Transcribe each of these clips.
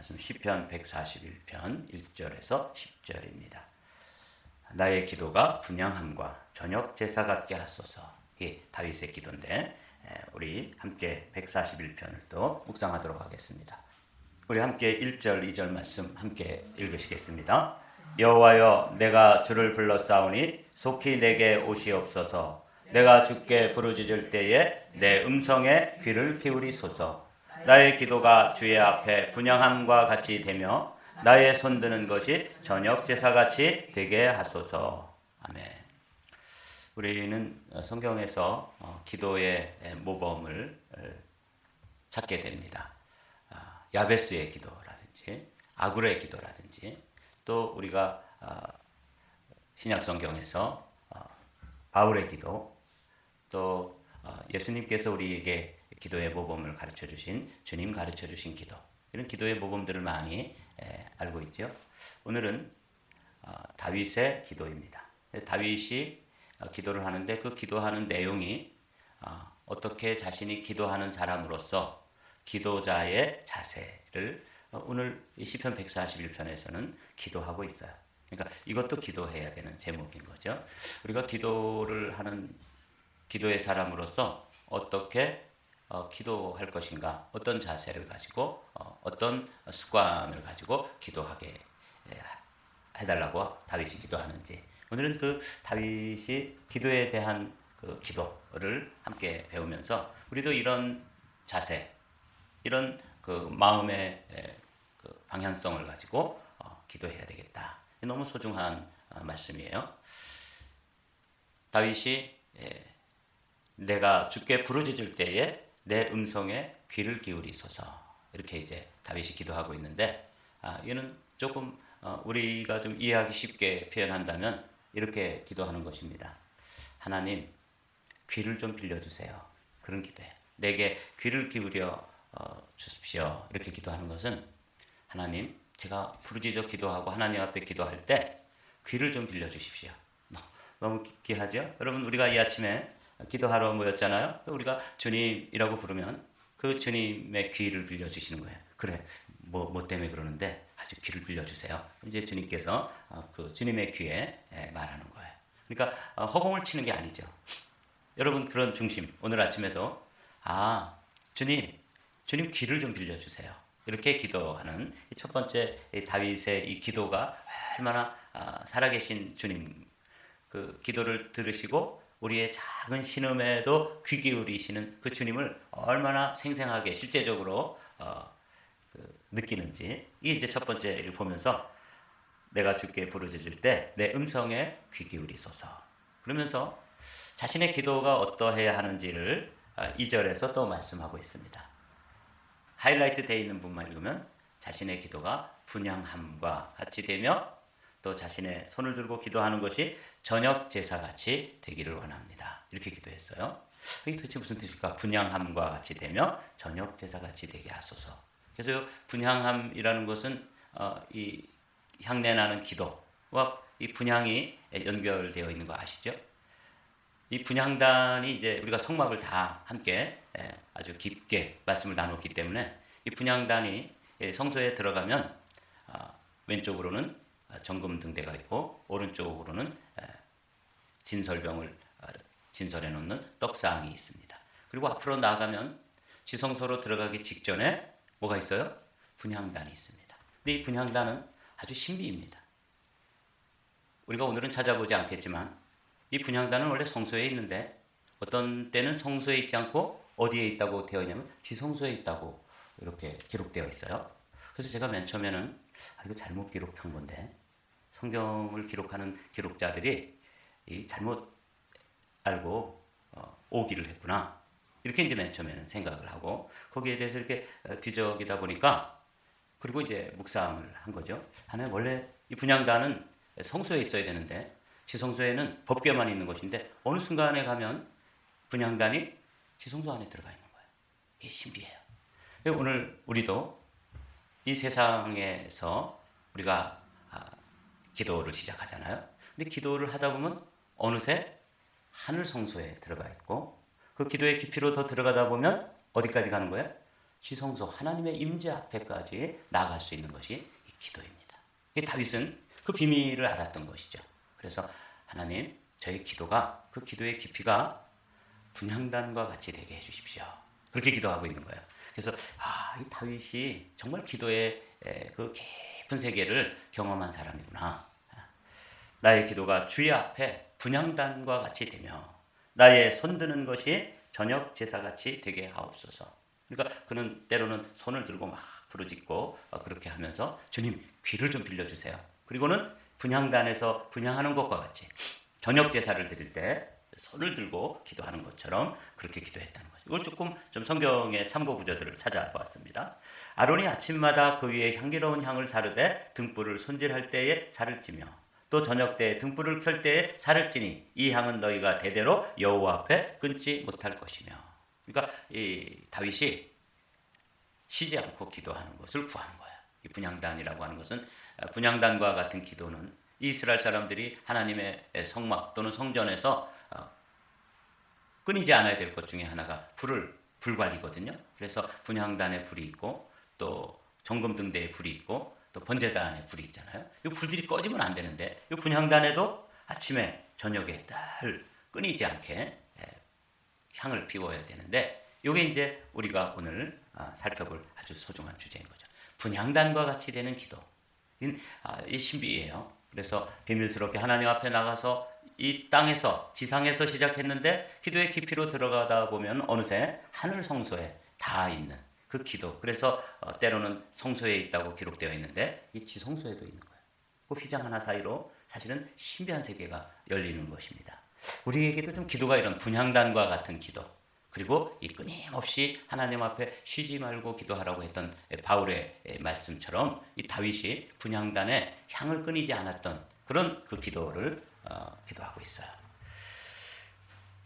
말씀 시편 141편 1절에서 10절입니다. 나의 기도가 분향함과 저녁 제사 같게 하소서. 이 다윗의 기도인데 우리 함께 141편을 또 묵상하도록 하겠습니다. 우리 함께 1절 2절 말씀 함께 읽으시겠습니다. 여호와여, 내가 주를 불러싸우니 속히 내게 오시옵소서. 내가 주께 부르짖을 때에 내 음성에 귀를 기울이소서. 나의 기도가 주의 앞에 분향함과 같이 되며 나의 손드는 것이 저녁 제사같이 되게 하소서. 아멘. 우리는 성경에서 기도의 모범을 찾게 됩니다. 야베스의 기도라든지 아굴의 기도라든지 또 우리가 신약 성경에서 바울의 기도, 또 예수님께서 우리에게 기도의 모범을 가르쳐 주신 주님 가르쳐 주신 기도, 이런 기도의 모범들을 많이 알고 있죠. 오늘은 다윗의 기도입니다. 다윗이 기도를 하는데 그 기도하는 내용이 어떻게 자신이 기도하는 사람으로서 기도자의 자세를 오늘 시편 141편에서는 기도하고 있어요. 그러니까 이것도 기도해야 되는 제목인 거죠. 우리가 기도를 하는 기도의 사람으로서 어떻게 기도할 것인가, 어떤 자세를 가지고 어떤 습관을 가지고 기도하게 해달라고 다윗이 기도하는지, 오늘은 그 다윗이 기도에 대한 그 기도를 함께 배우면서 우리도 이런 자세, 이런 그 마음의 그 방향성을 가지고 기도해야 되겠다. 너무 소중한 말씀이에요. 다윗이 내가 주께 부르짖을 때에 내 음성에 귀를 기울이소서, 이렇게 이제 다윗이 기도하고 있는데, 이는 조금 우리가 좀 이해하기 쉽게 표현한다면 이렇게 기도하는 것입니다. 하나님, 귀를 좀 빌려주세요. 그런 기도예요. 내게 귀를 기울여 주십시오. 이렇게 기도하는 것은, 하나님, 제가 부르짖어 기도하고 하나님 앞에 기도할 때 귀를 좀 빌려주십시오. 너무 귀하죠? 여러분, 우리가 이 아침에 기도하러 모였잖아요. 우리가 주님이라고 부르면 그 주님의 귀를 빌려주시는 거예요. 그래, 뭐 때문에 그러는데 아주 귀를 빌려주세요. 이제 주님께서 그 주님의 귀에 말하는 거예요. 그러니까 허공을 치는 게 아니죠. 여러분, 그런 중심, 오늘 아침에도 주님 귀를 좀 빌려주세요. 이렇게 기도하는 첫 번째 다윗의 이 기도가 얼마나 살아계신 주님, 그 기도를 들으시고 우리의 작은 신음에도 귀 기울이시는 그 주님을 얼마나 생생하게 실제적으로 느끼는지, 이게 이제 첫 번째를 보면서 내가 주께 부르짖을 때 내 음성에 귀 기울이소서, 그러면서 자신의 기도가 어떠해야 하는지를 2절에서 또 말씀하고 있습니다. 하이라이트 되어 있는 부분만 읽으면 자신의 기도가 분향함과 같이 되며 또 자신의 손을 들고 기도하는 것이 저녁 제사같이 되기를 원합니다. 이렇게 기도했어요. 이게 도대체 무슨 뜻일까? 분향함과 같이 되며 저녁 제사같이 되게 하소서. 그래서 분향함이라는 것은 이 향내나는 기도와 이 분향이 연결되어 있는 거 아시죠? 이 분향단이 이제 우리가 성막을 다 함께 아주 깊게 말씀을 나눴기 때문에 이 분향단이 성소에 들어가면 왼쪽으로는 정금 등대가 있고 오른쪽으로는 진설병을 진설해 놓는 떡상이 있습니다. 그리고 앞으로 나아가면 지성소로 들어가기 직전에 뭐가 있어요? 분향단이 있습니다. 근데 이 분향단은 아주 신비입니다. 우리가 오늘은 찾아보지 않겠지만 이 분향단은 원래 성소에 있는데 어떤 때는 성소에 있지 않고 어디에 있다고 되어 있냐면 지성소에 있다고 이렇게 기록되어 있어요. 그래서 제가 맨 처음에는 이거 잘못 기록한 건데, 성경을 기록하는 기록자들이 잘못 알고 오기를 했구나, 이렇게 이제 맨 처음에는 생각을 하고 거기에 대해서 이렇게 뒤적이다 보니까, 그리고 이제 묵상을 한 거죠. 원래 이 분향단은 성소에 있어야 되는데 지성소에는 법궤만 있는 것인데 어느 순간에 가면 분향단이 지성소 안에 들어가 있는 거예요. 이게 신비해요. 오늘 우리도 이 세상에서 우리가 기도를 시작하잖아요. 근데 기도를 하다 보면 어느새 하늘 성소에 들어가 있고, 그 기도의 깊이로 더 들어가다 보면 어디까지 가는 거예요? 지성소 하나님의 임재 앞에까지 나아갈 수 있는 것이 이 기도입니다. 다윗은 그 비밀을 알았던 것이죠. 그래서 하나님, 저의 기도가, 그 기도의 깊이가 분향단과 같이 되게 해주십시오. 그렇게 기도하고 있는 거예요. 그래서 이 다윗이 정말 기도의 그 깊은 세계를 경험한 사람이구나. 나의 기도가 주의 앞에 분향단과 같이 되며 나의 손드는 것이 저녁 제사같이 되게 하옵소서. 그러니까 그는 때로는 손을 들고 막 부르짖고 그렇게 하면서 주님 귀를 좀 빌려주세요. 그리고는 분향단에서 분향하는 것과 같이 저녁 제사를 드릴 때 손을 들고 기도하는 것처럼 그렇게 기도했다는 거죠. 이걸 조금 좀 성경의 참고 구절들을 찾아보았습니다. 아론이 아침마다 그 위에 향기로운 향을 사르되 등불을 손질할 때에 살을 찌며 또 저녁 때에 등불을 켤 때에 살을 찌니 이 향은 너희가 대대로 여호와 앞에 끊지 못할 것이며. 그러니까 이 다윗이 쉬지 않고 기도하는 것을 구하는 거예요. 이 분향단이라고 하는 것은 분향단과 같은 기도는 이스라엘 사람들이 하나님의 성막 또는 성전에서 끊이지 않아야 될 것 중에 하나가 불관리거든요. 그래서 분향단에 불이 있고 또 정금등대에 불이 있고 또 번제단에 불이 있잖아요. 이 불들이 꺼지면 안 되는데 이 분향단에도 아침에 저녁에 늘 끊이지 않게 향을 피워야 되는데 이게 이제 우리가 오늘 살펴볼 아주 소중한 주제인 거죠. 분향단과 같이 되는 기도. 이 신비예요. 그래서 비밀스럽게 하나님 앞에 나가서 이 땅에서 지상에서 시작했는데 기도의 깊이로 들어가다 보면 어느새 하늘 성소에 다 있는 그 기도. 그래서 때로는 성소에 있다고 기록되어 있는데 이 지성소에도 있는 거예요. 그 휘장 하나 사이로 사실은 신비한 세계가 열리는 것입니다. 우리에게도 좀 기도가 이런 분향단과 같은 기도, 그리고 이 끊임없이 하나님 앞에 쉬지 말고 기도하라고 했던 바울의 말씀처럼 이 다윗이 분향단에 향을 끊이지 않았던 그런 그 기도를 기도하고 있어요.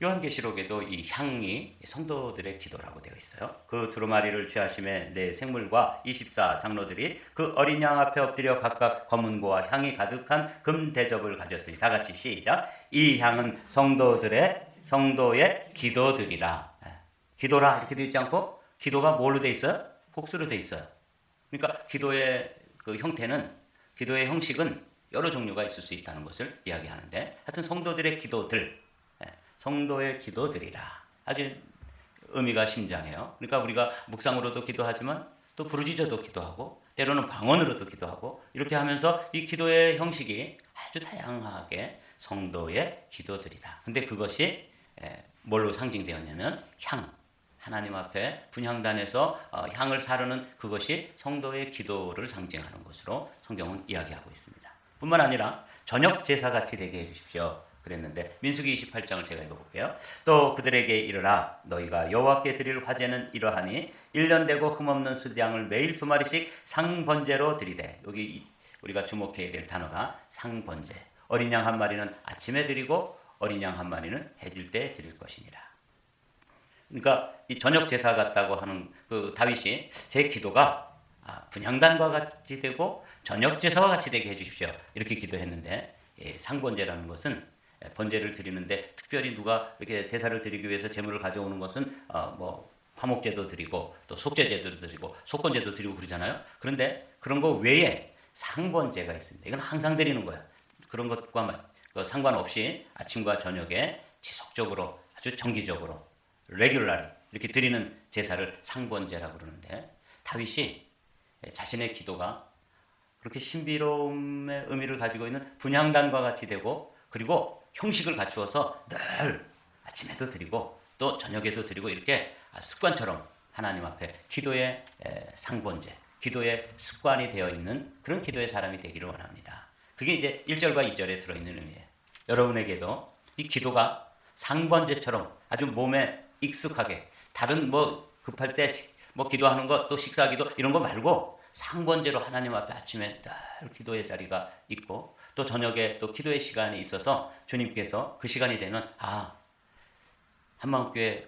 요한계시록에도 이 향이 성도들의 기도라고 되어 있어요. 그 두루마리를 취하심에 네 생물과 24 장로들이 그 어린 양 앞에 엎드려 각각 검은고와 향이 가득한 금 대접을 가졌으니 다 같이 시작. 이 향은 성도의 기도들이라. 기도라 이렇게 되어 있지 않고 기도가 뭘로 되어 있어요? 복수로 되어 있어요. 그러니까 기도의 그 형태는, 기도의 형식은 여러 종류가 있을 수 있다는 것을 이야기하는데, 하여튼 성도들의 기도들, 성도의 기도들이라. 아주 의미가 심장해요. 그러니까 우리가 묵상으로도 기도하지만 또 부르짖어도 기도하고 때로는 방언으로도 기도하고 이렇게 하면서 이 기도의 형식이 아주 다양하게 성도의 기도들이다. 근데 그것이 뭘로 상징되었냐면 향, 하나님 앞에 분향단에서 향을 사르는 그것이 성도의 기도를 상징하는 것으로 성경은 이야기하고 있습니다. 뿐만 아니라 저녁 제사같이 되게 해주십시오 그랬는데 민수기 28장을 제가 읽어볼게요. 또 그들에게 이르라 너희가 여호와께 드릴 화제는 이러하니 1년 되고 흠없는 수양을 매일 2마리씩 상번제로 드리되, 여기 우리가 주목해야 될 단어가 상번제. 어린 양 한 마리는 아침에 드리고 어린 양 한 마리는 해질 때 드릴 것이니라. 그러니까 이 저녁 제사 같다고 하는 그 다윗이 제 기도가 분향단과 같이 되고 저녁 제사와 같이 되게 해주십시오 이렇게 기도했는데, 상번제라는 것은 번제를 드리는데 특별히 누가 이렇게 제사를 드리기 위해서 제물을 가져오는 것은 뭐 화목제도 드리고 또 속죄제도 드리고 속건제도 드리고 그러잖아요. 그런데 그런 거 외에 상번제가 있습니다. 이건 항상 드리는 거예요. 그런 것과 상관없이 아침과 저녁에 지속적으로 아주 정기적으로 레귤러리 이렇게 드리는 제사를 상번제라고 그러는데, 다윗이 자신의 기도가 그렇게 신비로움의 의미를 가지고 있는 분향단과 같이 되고 그리고 형식을 갖추어서 늘 아침에도 드리고 또 저녁에도 드리고 이렇게 습관처럼 하나님 앞에 기도의 상번제, 기도의 습관이 되어 있는 그런 기도의 사람이 되기를 원합니다. 그게 이제 1절과 2절에 들어있는 의미예요. 여러분에게도 이 기도가 상번제처럼 아주 몸에 익숙하게, 다른 뭐 급할 때 뭐 기도하는 것 또 식사기도 이런 거 말고 상번제로 하나님 앞에 아침에 늘 기도의 자리가 있고 또 저녁에 또 기도의 시간이 있어서 주님께서 그 시간이 되면 한마음교회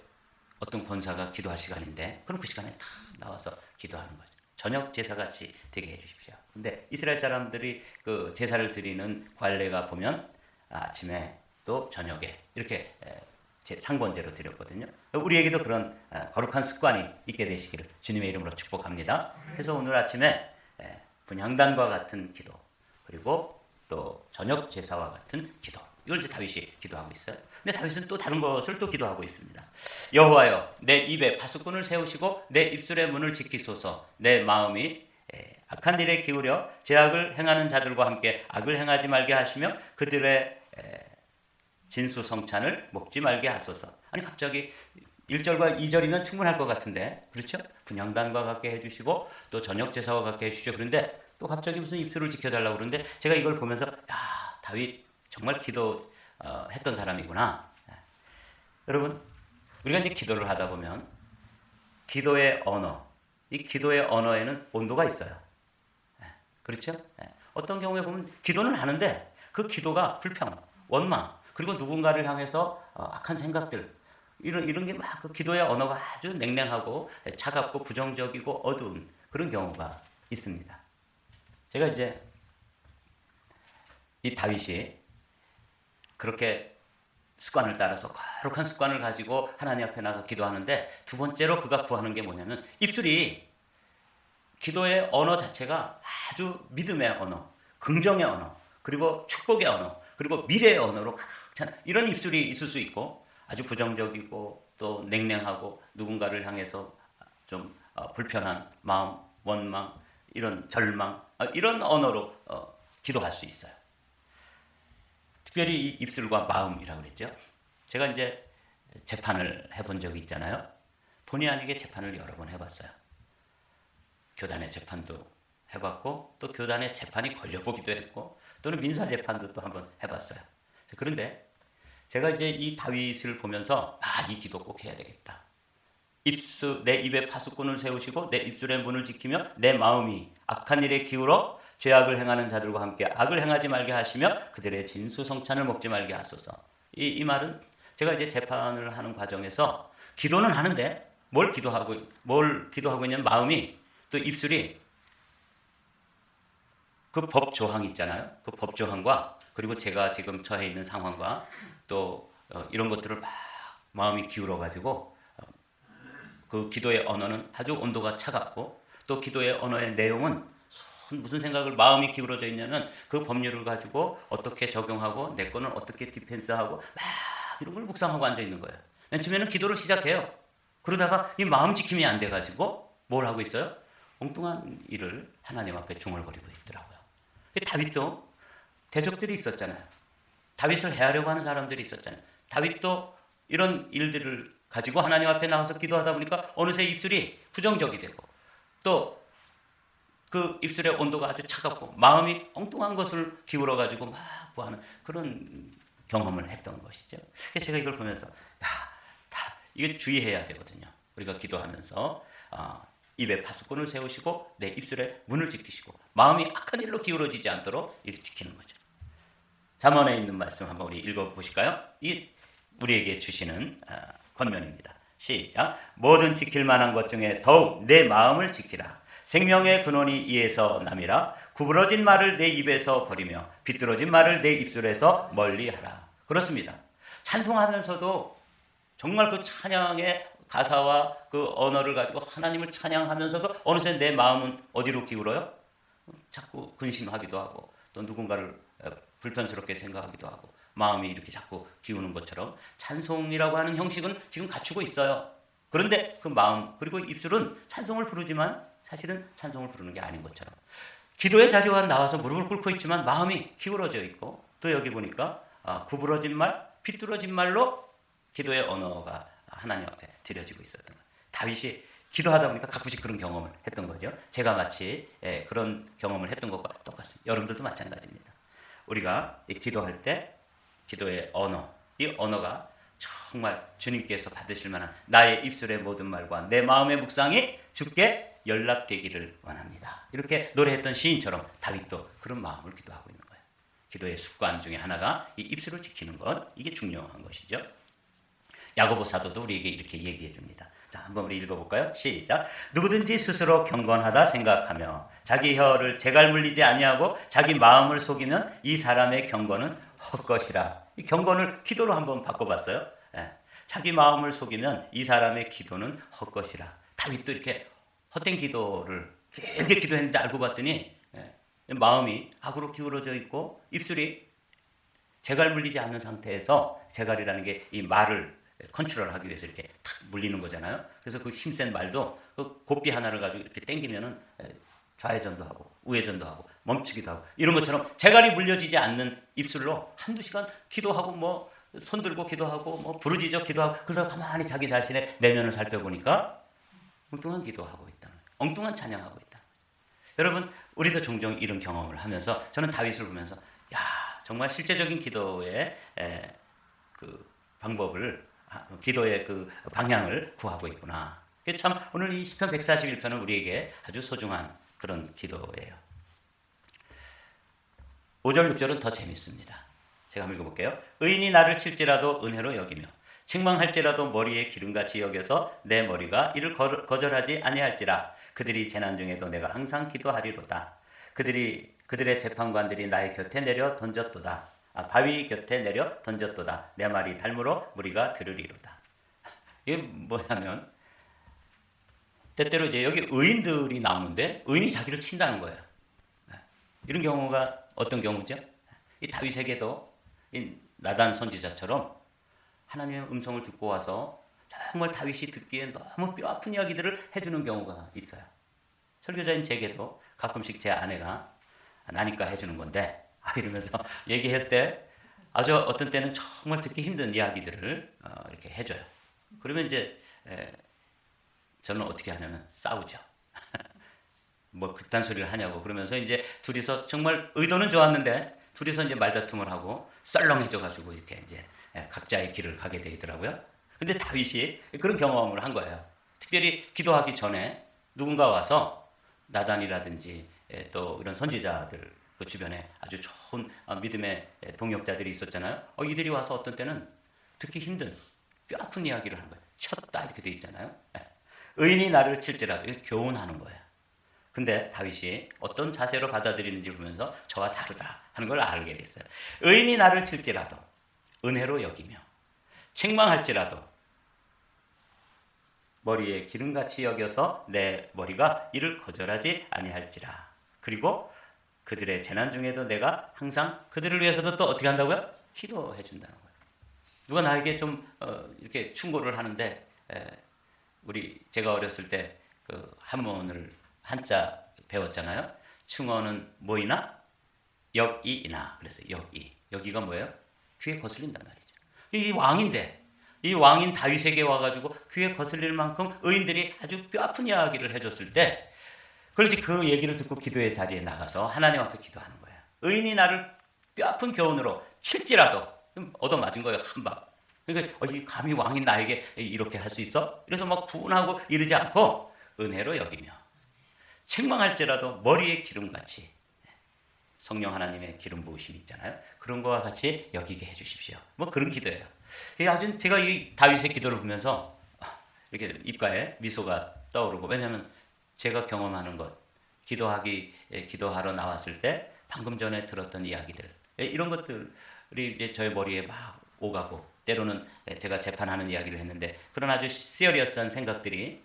어떤 권사가 기도할 시간인데 그럼 그 시간에 다 나와서 기도하는 거죠. 저녁 제사같이 되게 해주십시오. 근데 이스라엘 사람들이 그 제사를 드리는 관례가 보면 아침에 또 저녁에 이렇게 제 상번제로 드렸거든요. 우리에게도 그런 거룩한 습관이 있게 되시기를 주님의 이름으로 축복합니다. 그래서 오늘 아침에 분향단과 같은 기도, 그리고 또 저녁 제사와 같은 기도, 이걸 이제 다윗이 기도하고 있어요. 근데 다윗은 또 다른 것을 또 기도하고 있습니다. 여호와여, 내 입에 파수꾼을 세우시고 내 입술의 문을 지키소서. 내 마음이 악한 일에 기울여 죄악을 행하는 자들과 함께 악을 행하지 말게 하시며 그들의 진수성찬을 먹지 말게 하소서. 아니 갑자기 1절과 2절이면 충분할 것 같은데, 그렇죠? 분향단과 같게 해주시고 또 저녁 제사와 같게 해주시죠. 그런데 또 갑자기 무슨 입술을 지켜달라고 그러는데, 제가 이걸 보면서 야, 다윗 정말 기도했던 사람이구나. 여러분, 우리가 이제 기도를 하다 보면 기도의 언어, 이 기도의 언어에는 온도가 있어요. 그렇죠? 어떤 경우에 보면 기도는 하는데 그 기도가 불평, 원망, 그리고 누군가를 향해서 악한 생각들, 이런 게 막 그 기도의 언어가 아주 냉랭하고 차갑고 부정적이고 어두운 그런 경우가 있습니다. 제가 이제 이 다윗이 그렇게 습관을 따라서 거룩한 습관을 가지고 하나님 앞에 나가 기도하는데, 두 번째로 그가 구하는 게 뭐냐면 입술이, 기도의 언어 자체가 아주 믿음의 언어, 긍정의 언어, 그리고 축복의 언어, 그리고 미래의 언어로 가득 찬 이런 입술이 있을 수 있고, 아주 부정적이고 또 냉랭하고 누군가를 향해서 좀 불편한 마음, 원망, 이런 절망, 이런 언어로 기도할 수 있어요. 특별히 이 입술과 마음이라고 그랬죠. 제가 이제 재판을 해본 적이 있잖아요. 본의 아니게 재판을 여러 번 해봤어요. 교단의 재판도 해봤고, 또 교단의 재판이 걸려보기도 했고, 또는 민사 재판도 또 한번 해봤어요. 그런데 제가 이제 이 다윗을 보면서 이 기도 꼭 해야 되겠다. 내 입에 파수꾼을 세우시고 내 입술의 문을 지키며 내 마음이 악한 일에 기울어 죄악을 행하는 자들과 함께 악을 행하지 말게 하시며 그들의 진수성찬을 먹지 말게 하소서. 이 말은 제가 이제 재판을 하는 과정에서 기도는 하는데 뭘 기도하고 있냐면 마음이, 또 입술이 그 법 조항 있잖아요. 그 법 조항과 그리고 제가 지금 처해 있는 상황과 또 이런 것들을 막 마음이 기울어 가지고 그 기도의 언어는 아주 온도가 차갑고, 또 기도의 언어의 내용은 무슨 생각을, 마음이 기울어져 있냐면 그 법률을 가지고 어떻게 적용하고 내 거는 어떻게 디펜스하고 막 이런 걸 묵상하고 앉아 있는 거예요. 맨 처음에는 기도를 시작해요. 그러다가 이 마음 지킴이 안 돼 가지고 뭘 하고 있어요? 엉뚱한 일을 하나님 앞에 중얼거리고 있더라고요. 다윗도 대적들이 있었잖아요. 다윗을 해하려고 하는 사람들이 있었잖아요. 다윗도 이런 일들을 가지고 하나님 앞에 나가서 기도하다 보니까 어느새 입술이 부정적이 되고, 또 그 입술의 온도가 아주 차갑고 마음이 엉뚱한 것을 기울어 가지고 막 구하는 그런 경험을 했던 것이죠. 그래서 제가 이걸 보면서 이게 주의해야 되거든요. 우리가 기도하면서 입에 파수꾼을 세우시고 내 입술에 문을 지키시고 마음이 악한 일로 기울어지지 않도록 이렇게 지키는 거죠. 잠언에 있는 말씀 한번 우리 읽어보실까요? 이 우리에게 주시는 권면입니다. 시작. 뭐든 지킬 만한 것 중에 더욱 내 마음을 지키라. 생명의 근원이 이에서 남이라. 구부러진 말을 내 입에서 버리며 비뚤어진 말을 내 입술에서 멀리하라. 그렇습니다. 찬송하면서도 정말 그 찬양의 가사와 그 언어를 가지고 하나님을 찬양하면서도 어느새 내 마음은 어디로 기울어요? 자꾸 근심하기도 하고, 또 누군가를 불편스럽게 생각하기도 하고, 마음이 이렇게 자꾸 기우는 것처럼 찬송이라고 하는 형식은 지금 갖추고 있어요. 그런데 그 마음, 그리고 입술은 찬송을 부르지만 사실은 찬송을 부르는 게 아닌 것처럼, 기도의 자리와 나와서 무릎을 꿇고 있지만 마음이 기울어져 있고, 또 여기 보니까 구부러진 말, 비뚤어진 말로 기도의 언어가 하나님 앞에 드려지고 있었던 거예요. 다윗이 기도하다 보니까 가끔씩 그런 경험을 했던 거죠. 제가 마치 그런 경험을 했던 것과 똑같습니다. 여러분들도 마찬가지입니다. 우리가 기도할 때 기도의 언어, 이 언어가 정말 주님께서 받으실 만한 나의 입술의 모든 말과 내 마음의 묵상이 주께 연락되기를 원합니다. 이렇게 노래했던 시인처럼 다윗도 그런 마음을 기도하고 있는 거예요. 기도의 습관 중에 하나가 이 입술을 지키는 것, 이게 중요한 것이죠. 야고보 사도도 우리에게 이렇게 얘기해 줍니다. 자, 한번 우리 읽어볼까요? 시작. 누구든지 스스로 경건하다 생각하며 자기 혀를 재갈 물리지 아니하고 자기 마음을 속이는 이 사람의 경건은 헛것이라. 이 경건을 기도로 한번 바꿔봤어요. 자기 마음을 속이면 이 사람의 기도는 헛것이라. 다윗도 이렇게 헛된 기도를 길게 기도했는데 알고 봤더니 마음이 악으로 기울어져 있고 입술이 재갈 물리지 않는 상태에서, 재갈이라는 게 이 말을 컨트롤하기 위해서 이렇게 탁 물리는 거잖아요. 그래서 그 힘센 말도 그 고삐 하나를 가지고 이렇게 당기면은 좌회전도 하고 우회전도 하고 멈추기도 하고 이런 것처럼 재갈이 물려지지 않는 입술로 한두 시간 기도하고 뭐 손 들고 기도하고 뭐 부르짖어 기도하고, 그러다 가만히 자기 자신의 내면을 살펴보니까 엉뚱한 기도하고 있다, 엉뚱한 찬양하고 있다. 여러분, 우리도 종종 이런 경험을 하면서 저는 다윗을 보면서 야, 정말 실제적인 기도의 그 방법을, 기도의 그 방향을 구하고 있구나. 참 오늘 이 시편 141편은 우리에게 아주 소중한 그런 기도예요. 5절 6절은 더 재밌습니다. 제가 한번 읽어볼게요. 의인이 나를 칠지라도 은혜로 여기며 책망할지라도 머리에 기름같이 여겨서 내 머리가 이를 거절하지 아니할지라. 그들이 재난 중에도 내가 항상 기도하리로다. 그들의 재판관들이 나의 곁에 내려 던졌도다. 바위 곁에 내려 던졌도다. 내 말이 닮으로 무리가 들으리로다. 이게 뭐냐면 때때로 이제 여기 의인들이 나오는데 의인이 자기를 친다는 거예요. 이런 경우가 어떤 경우죠? 이 다윗에게도 이 나단 선지자처럼 하나님의 음성을 듣고 와서 정말 다윗이 듣기에 너무 뼈아픈 이야기들을 해주는 경우가 있어요. 설교자인 제게도 가끔씩 제 아내가 나니까 해주는 건데 이러면서 얘기할 때 아주 어떤 때는 정말 듣기 힘든 이야기들을 이렇게 해줘요. 그러면 이제 저는 어떻게 하냐면 싸우죠. 뭐 그딴 소리를 하냐고 그러면서 이제 둘이서 정말 의도는 좋았는데 둘이서 이제 말다툼을 하고 썰렁해져가지고 이렇게 이제 각자의 길을 가게 되더라고요. 근데 다윗이 그런 경험을 한 거예요. 특별히 기도하기 전에 누군가 와서 나단이라든지 또 이런 선지자들 그 주변에 아주 좋은 믿음의 동역자들이 있었잖아요. 이들이 와서 어떤 때는 듣기 힘든 뼈아픈 이야기를 하는 거예요. 쳤다 이렇게 돼 있잖아요. 의인이 나를 칠지라도 교훈하는 거예요. 근데 다윗이 어떤 자세로 받아들이는지 보면서 저와 다르다 하는 걸 알게 됐어요. 의인이 나를 칠지라도 은혜로 여기며 책망할지라도 머리에 기름같이 여겨서 내 머리가 이를 거절하지 아니할지라. 그리고 그들의 재난 중에도 내가 항상 그들을 위해서도 또 어떻게 한다고요? 기도해 준다는 거예요. 누가 나에게 좀 이렇게 충고를 하는데 제가 어렸을 때 그 한문을 한자 배웠잖아요. 충어는 뭐이나 역이이나. 그래서 여기가 뭐예요? 귀에 거슬린단 말이죠. 이 왕인데 이 왕인 다윗에게 와가지고 귀에 거슬릴 만큼 의인들이 아주 뼈아픈 이야기를 해줬을 때, 그렇지 그 얘기를 듣고 기도의 자리에 나가서 하나님 앞에 기도하는 거예요. 의인이 나를 뼈아픈 교훈으로 칠지라도 얻어맞은 거예요. 한 방. 그러니까 감히 왕인 나에게 이렇게 할 수 있어? 이래서 막 분하고 이러지 않고 은혜로 여기며 책망할지라도 머리에 기름같이, 성령 하나님의 기름 부으심이 있잖아요. 그런 거와 같이 여기게 해주십시오. 뭐 그런 기도예요. 아주 제가 이 다윗의 기도를 보면서 이렇게 입가에 미소가 떠오르고, 왜냐하면 제가 경험하는 것, 기도하러 나왔을 때 방금 전에 들었던 이야기들, 이런 것들이 이제 저의 머리에 막 오가고, 때로는 제가 재판하는 이야기를 했는데 그런 아주 시리어스한 생각들이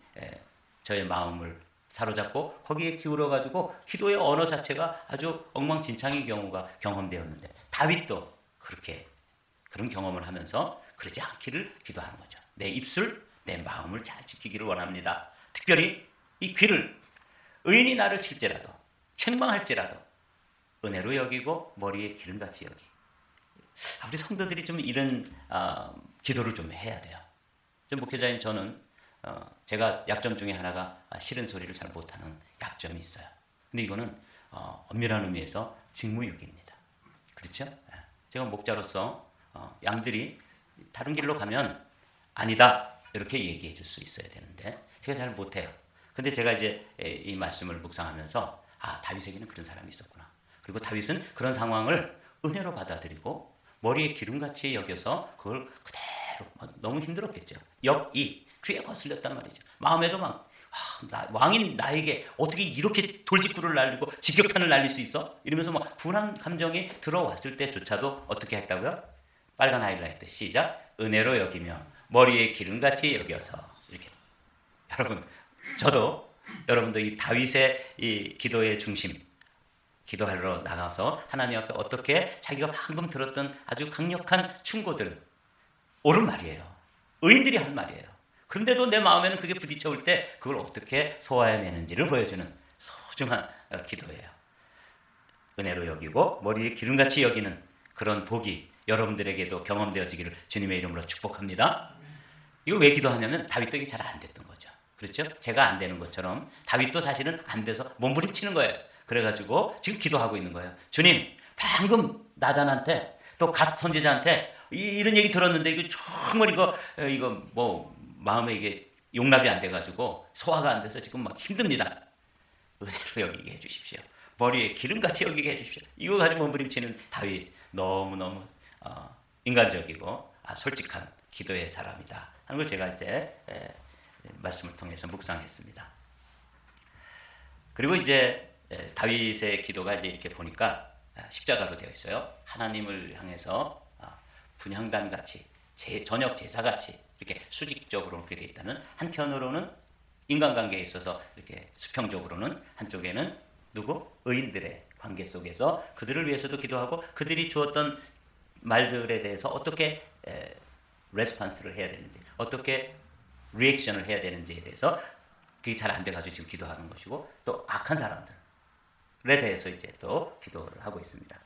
저의 마음을 사로잡고 거기에 기울어가지고 기도의 언어 자체가 아주 엉망진창인 경우가 경험되었는데, 다윗도 그렇게 그런 경험을 하면서 그러지 않기를 기도하는 거죠. 내 입술, 내 마음을 잘 지키기를 원합니다. 특별히 이 귀를, 의인이 나를 칠지라도 책망할지라도 은혜로 여기고 머리에 기름같이 여기. 우리 성도들이 좀 이런 기도를 좀 해야 돼요. 좀 목회자인 저는 제가 약점 중에 하나가 싫은 소리를 잘 못하는 약점이 있어요. 근데 이거는 엄밀한 의미에서 직무유기입니다. 그렇죠? 제가 목자로서 양들이 다른 길로 가면 아니다 이렇게 얘기해 줄 수 있어야 되는데 제가 잘 못해요. 근데 제가 이제 이 말씀을 묵상하면서 다윗에게는 그런 사람이 있었구나. 그리고 다윗은 그런 상황을 은혜로 받아들이고 머리에 기름같이 여겨서 그걸 그대로, 너무 힘들었겠죠. 귀에 거슬렸단 말이죠. 마음에도 막 왕인 나에게 어떻게 이렇게 돌직구를 날리고 직격탄을 날릴 수 있어? 이러면서 막 분한 감정이 들어왔을 때조차도 어떻게 했다고요? 빨간 하이라이트 시작. 은혜로 여기며 머리에 기름같이 여겨서 이렇게. 여러분, 저도 여러분도 이 다윗의 이 기도의 중심, 기도하러 나가서 하나님 앞에 어떻게 자기가 방금 들었던 아주 강력한 충고들, 옳은 말이에요. 의인들이 한 말이에요. 그런데도 내 마음에는 그게 부딪혀올 때 그걸 어떻게 소화해내는지를 보여주는 소중한 기도예요. 은혜로 여기고 머리에 기름같이 여기는 그런 복이 여러분들에게도 경험되어지기를 주님의 이름으로 축복합니다. 이거 왜 기도하냐면 다윗도 이게 잘 안 됐던 거죠. 그렇죠? 제가 안 되는 것처럼 다윗도 사실은 안 돼서 몸부림치는 거예요. 그래가지고 지금 기도하고 있는 거예요. 주님, 방금 나단한테 또 갓 선지자한테 이런 얘기 들었는데 이거 정말 이거 뭐 마음에 이게 용납이 안 돼가지고 소화가 안 돼서 지금 막 힘듭니다. 은혜로 여기게 해주십시오. 머리에 기름같이 여기게 해주십시오. 이거 가지고 몸부림치는 다윗 너무너무 인간적이고 솔직한 기도의 사람이다 하는 걸 제가 이제 말씀을 통해서 묵상했습니다. 그리고 이제 다윗의 기도가 이제 이렇게 보니까 십자가로 되어 있어요. 하나님을 향해서 분향단 같이 저녁 제사 같이 이렇게 수직적으로 그렇게 되어 있다는, 한편으로는 인간관계에 있어서 이렇게 수평적으로는 한쪽에는 누구? 의인들의 관계 속에서 그들을 위해서도 기도하고 그들이 주었던 말들에 대해서 어떻게 레스폰스를 해야 되는지, 어떻게 리액션을 해야 되는지에 대해서 그게 잘 안 돼가지고 지금 기도하는 것이고, 또 악한 사람들에 대해서 이제 또 기도를 하고 있습니다.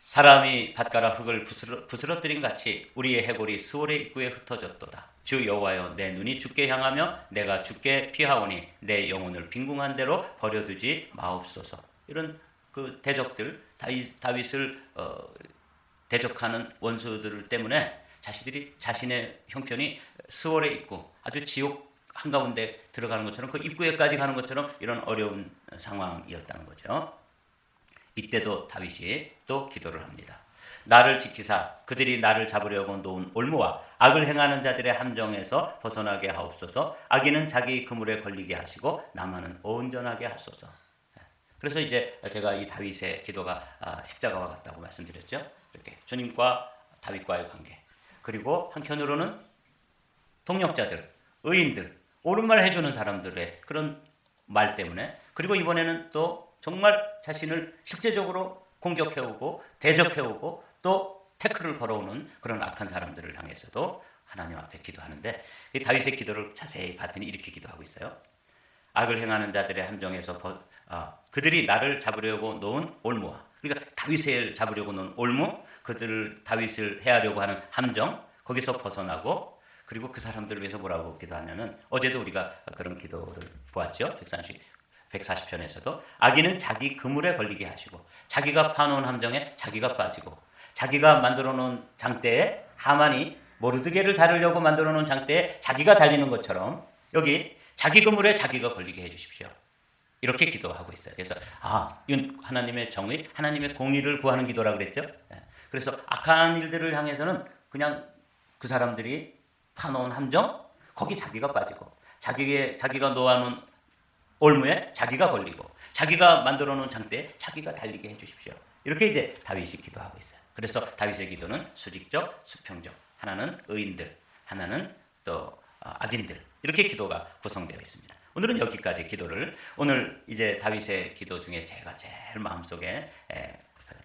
사람이 밭가라 흙을 부스러뜨린 같이 우리의 해골이 스올의 입구에 흩어졌도다. 주 여호와여, 내 눈이 주께 향하며 내가 주께 피하오니 내 영혼을 빈궁한 대로 버려두지 마옵소서. 이런 그 대적들, 다윗을 대적하는 원수들 때문에 자신의 형편이 스올의 입구, 아주 지옥 한가운데 들어가는 것처럼 그 입구에까지 가는 것처럼 이런 어려운 상황이었다는 거죠. 이때도 다윗이 또 기도를 합니다. 나를 지키사 그들이 나를 잡으려고 놓은 올무와 악을 행하는 자들의 함정에서 벗어나게 하옵소서. 악인은 자기 그물에 걸리게 하시고 나만은 온전하게 하소서. 그래서 이제 제가 이 다윗의 기도가 십자가와 같다고 말씀드렸죠. 이렇게 주님과 다윗과의 관계, 그리고 한편으로는 동력자들, 의인들, 옳은 말 해주는 사람들의 그런 말 때문에, 그리고 이번에는 또 정말 자신을 실제적으로 공격해오고 대적해오고 또 태클을 걸어오는 그런 악한 사람들을 향해서도 하나님 앞에 기도하는데, 이 다윗의 기도를 자세히 봤더니 이렇게 기도하고 있어요. 악을 행하는 자들의 함정에서 그들이 나를 잡으려고 놓은 올무와, 그러니까 다윗을 잡으려고 놓은 올무, 그들을 다윗을 해하려고 하는 함정, 거기서 벗어나고, 그리고 그 사람들을 위해서 뭐라고 기도하냐면, 어제도 우리가 그런 기도를 보았죠. 140편에서도 악인은 자기 그물에 걸리게 하시고, 자기가 파놓은 함정에 자기가 빠지고, 자기가 만들어 놓은 장대에, 하만이 모르드게를 다루려고 만들어 놓은 장대에 자기가 달리는 것처럼 여기 자기 그물에 자기가 걸리게 해주십시오. 이렇게 기도하고 있어요. 그래서 이건 하나님의 정의, 하나님의 공의를 구하는 기도라고 그랬죠. 그래서 악한 일들을 향해서는 그냥 그 사람들이 파놓은 함정, 거기 자기가 빠지고, 자기가 놓아놓은 올무에 자기가 걸리고, 자기가 만들어 놓은 장대에 자기가 달리게 해주십시오. 이렇게 이제 다윗이 기도하고 있어요. 그래서 다윗의 기도는 수직적, 수평적, 하나는 의인들, 하나는 또 악인들, 이렇게 기도가 구성되어 있습니다. 오늘은 여기까지 기도를, 오늘 이제 다윗의 기도 중에 제가 제일 마음속에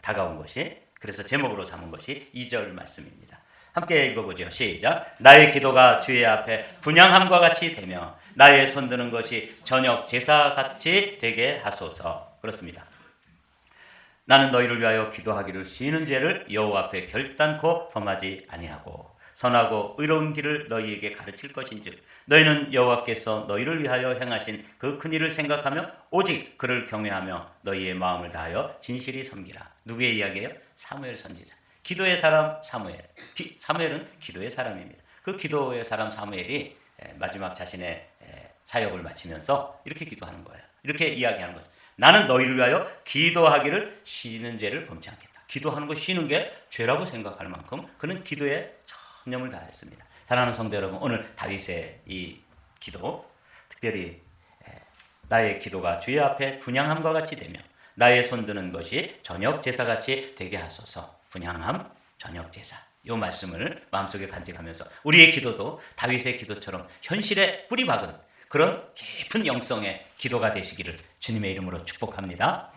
다가온 것이, 그래서 제목으로 삼은 것이 2절 말씀입니다. 함께 읽어보죠. 시작. 나의 기도가 주의 앞에 분향함과 같이 되며 나의 손드는 것이 저녁 제사같이 되게 하소서. 그렇습니다. 나는 너희를 위하여 기도하기를 쉬는 죄를 여호와 앞에 결단코 범하지 아니하고 선하고 의로운 길을 너희에게 가르칠 것인즉 너희는 여호와께서 너희를 위하여 행하신 그 큰 일을 생각하며 오직 그를 경외하며 너희의 마음을 다하여 진실이 섬기라. 누구의 이야기예요? 사무엘 선지자. 기도의 사람 사무엘. 사무엘은 기도의 사람입니다. 그 기도의 사람 사무엘이 마지막 자신의 사역을 마치면서 이렇게 기도하는 거예요. 이렇게 이야기하는 거죠. 나는 너희를 위하여 기도하기를 쉬는 죄를 범치 않겠다. 기도하는 거 쉬는 게 죄라고 생각할 만큼 그는 기도에 전념을 다했습니다. 사랑하는 성도 여러분, 오늘 다윗의 이 기도, 특별히 나의 기도가 주의 앞에 분향함과 같이 되며 나의 손드는 것이 저녁 제사같이 되게 하소서. 분향함, 저녁 제사. 이 말씀을 마음속에 간직하면서 우리의 기도도 다윗의 기도처럼 현실에 뿌리 박은 그런 깊은 영성의 기도가 되시기를 주님의 이름으로 축복합니다.